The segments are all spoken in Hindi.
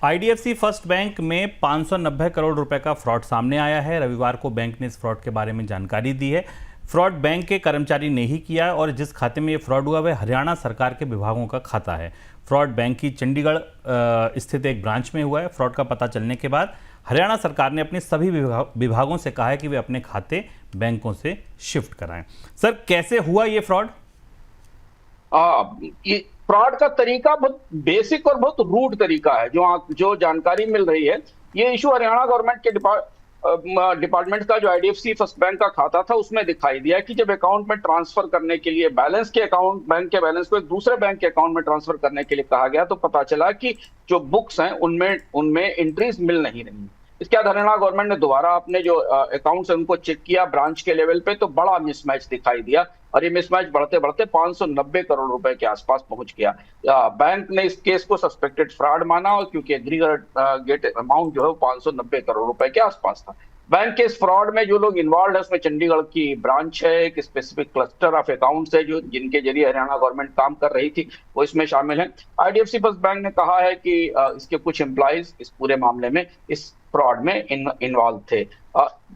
आईडीएफसी फर्स्ट बैंक में 590 करोड़ रुपए का फ्रॉड सामने आया है। रविवार को बैंक ने इस फ्रॉड के बारे में जानकारी दी है। फ्रॉड बैंक के कर्मचारी ने ही किया और जिस खाते में ये फ्रॉड हुआ वह हरियाणा सरकार के विभागों का खाता है। फ्रॉड बैंक की चंडीगढ़ स्थित एक ब्रांच में हुआ है। फ्रॉड का पता चलने के बाद हरियाणा सरकार ने अपने सभी विभागों से कहा है कि वे अपने खाते बैंकों से शिफ्ट कराएं। सर, कैसे हुआ ये फ्रॉड? ये फ्रॉड का तरीका बहुत बेसिक और बहुत रूट तरीका है। जो जानकारी मिल रही है, ये इशू हरियाणा गवर्नमेंट के डिपार्टमेंट का जो आईडीएफसी फर्स्ट बैंक का खाता था उसमें दिखाई दिया कि जब अकाउंट में ट्रांसफर करने के लिए बैंक के बैलेंस को एक दूसरे बैंक के अकाउंट में ट्रांसफर करने के लिए कहा गया, तो पता चला कि जो बुक्स हैं उनमें एंट्रीज मिल नहीं रही। इसके बाद हरियाणा गवर्नमेंट ने दोबारा अपने जो अकाउंट्स है उनको चेक किया ब्रांच के लेवल पे, तो बड़ा मिसमैच दिखाई दिया और ये मिसमैच बढ़ते बढ़ते 590 करोड़ रुपए के आसपास पहुंच गया। बैंक ने इस केस को सस्पेक्टेड फ्रॉड माना और क्योंकि एग्रीगेट अमाउंट जो है 590 करोड़ रुपए के आसपास था। बैंक के इस फ्रॉड में जो लोग इन्वॉल्व है उसमें चंडीगढ़ की ब्रांच है, एक स्पेसिफिक क्लस्टर ऑफ अकाउंट्स है जो जिनके जरिए हरियाणा गवर्नमेंट काम कर रही थी, वो इसमें शामिल है। आईडीएफसी फर्स्ट बैंक ने कहा है कि इसके कुछ एम्प्लॉइज इस पूरे मामले में इस फ्रॉड में इन्वॉल्व थे।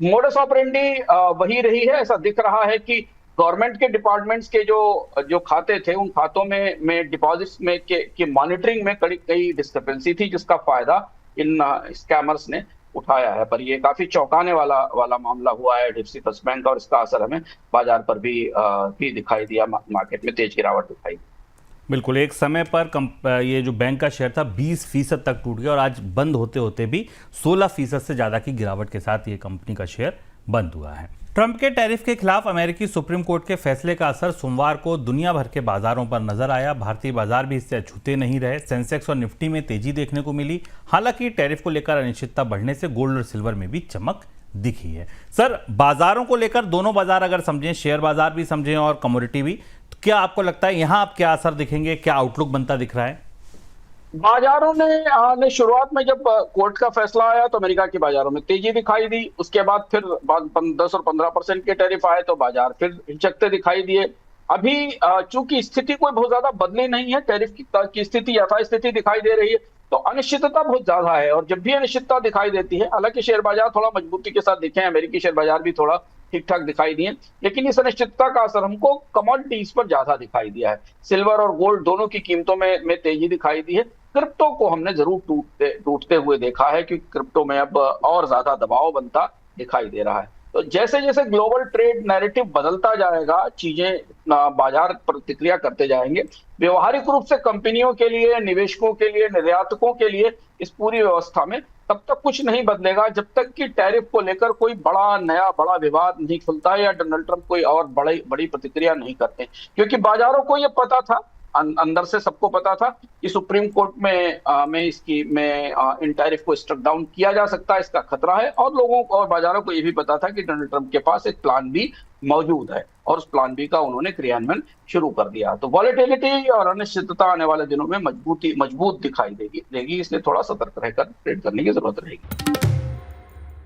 मोडस ऑपरेंडी वही रही है। ऐसा दिख रहा है कि गवर्नमेंट के डिपार्टमेंट्स के जो खाते थे उन खातों में डिपॉजिट्स में की मॉनिटरिंग में कई डिस्क्रिपेंसी थी, जिसका फायदा इन स्कैमर्स ने उठाया है। पर ये काफी चौंकाने वाला मामला हुआ है आईडीएफसी फर्स्ट बैंक का और इसका असर हमें बाजार पर भी दिखाई दिया। मार्केट में तेज गिरावट दिखाई। बिल्कुल, एक समय पर ये जो बैंक का शेयर था 20% तक टूट गया और आज बंद होते होते भी 16% से ज़्यादा की गिरावट के साथ ये कंपनी का शेयर बंद हुआ है। ट्रंप के टैरिफ के खिलाफ अमेरिकी सुप्रीम कोर्ट के फैसले का असर सोमवार को दुनिया भर के बाजारों पर नजर आया। भारतीय बाजार भी इससे अछूते नहीं रहे। सेंसेक्स और निफ्टी में तेजी देखने को मिली। हालांकि टैरिफ को लेकर अनिश्चितता बढ़ने से गोल्ड और सिल्वर में भी चमक दिखी है। सर, बाजारों को लेकर दोनों बाजार अगर समझें, शेयर बाजार भी समझें और कमोडिटी भी, तो क्या आपको लगता है यहाँ आप क्या असर दिखेंगे, क्या आउटलुक बनता दिख रहा है? बाजारों ने शुरुआत में जब कोर्ट का फैसला आया तो अमेरिका के बाजारों में तेजी दिखाई दी। उसके बाद फिर 10 और 15% के टैरिफ आए तो बाजार फिर हिचकते दिखाई दिए। अभी चूंकि स्थिति कोई बहुत ज्यादा बदली नहीं है, टैरिफ की स्थिति यथास्थिति दिखाई दे रही है, तो अनिश्चितता बहुत ज्यादा है। और जब भी अनिश्चितता दिखाई देती है, हालांकि शेयर बाजार थोड़ा मजबूती के साथ दिखे, अमेरिकी शेयर बाजार भी थोड़ा ठीक ठाक दिखाई दिए, लेकिन इस अनिश्चितता का असर हमको कमोडिटीज पर ज्यादा दिखाई दिया है। सिल्वर और गोल्ड दोनों की कीमतों में तेजी दिखाई दी है। क्रिप्टो को हमने जरूर टूटते हुए देखा है, क्योंकि क्रिप्टो में अब और ज्यादा दबाव बनता दिखाई दे रहा है। तो जैसे जैसे ग्लोबल ट्रेड नैरेटिव बदलता जाएगा, चीजें बाजार प्रतिक्रिया करते जाएंगे। व्यवहारिक रूप से कंपनियों के लिए, निवेशकों के लिए, निर्यातकों के लिए इस पूरी व्यवस्था में तब तक कुछ नहीं बदलेगा जब तक कि टैरिफ को लेकर कोई बड़ा विवाद नहीं खुलता या डोनाल्ड ट्रंप कोई और बड़ी प्रतिक्रिया नहीं करते। क्योंकि बाजारों को यह पता था, अंदर से सबको पता था कि सुप्रीम कोर्ट में इन टैरिफ को स्ट्रक डाउन किया जा सकता है, इसका खतरा है। और लोगों को और बाजारों को यह भी पता था कि डोनाल्ड ट्रंप के पास एक प्लान बी मौजूद है और उस प्लान बी का उन्होंने क्रियान्वयन शुरू कर दिया। तो वॉलेटिलिटी और अनिश्चितता आने वाले दिनों में मजबूत दिखाई देगी, इसलिए थोड़ा सतर्क रहकर ट्रेड करने की जरूरत रहेगी।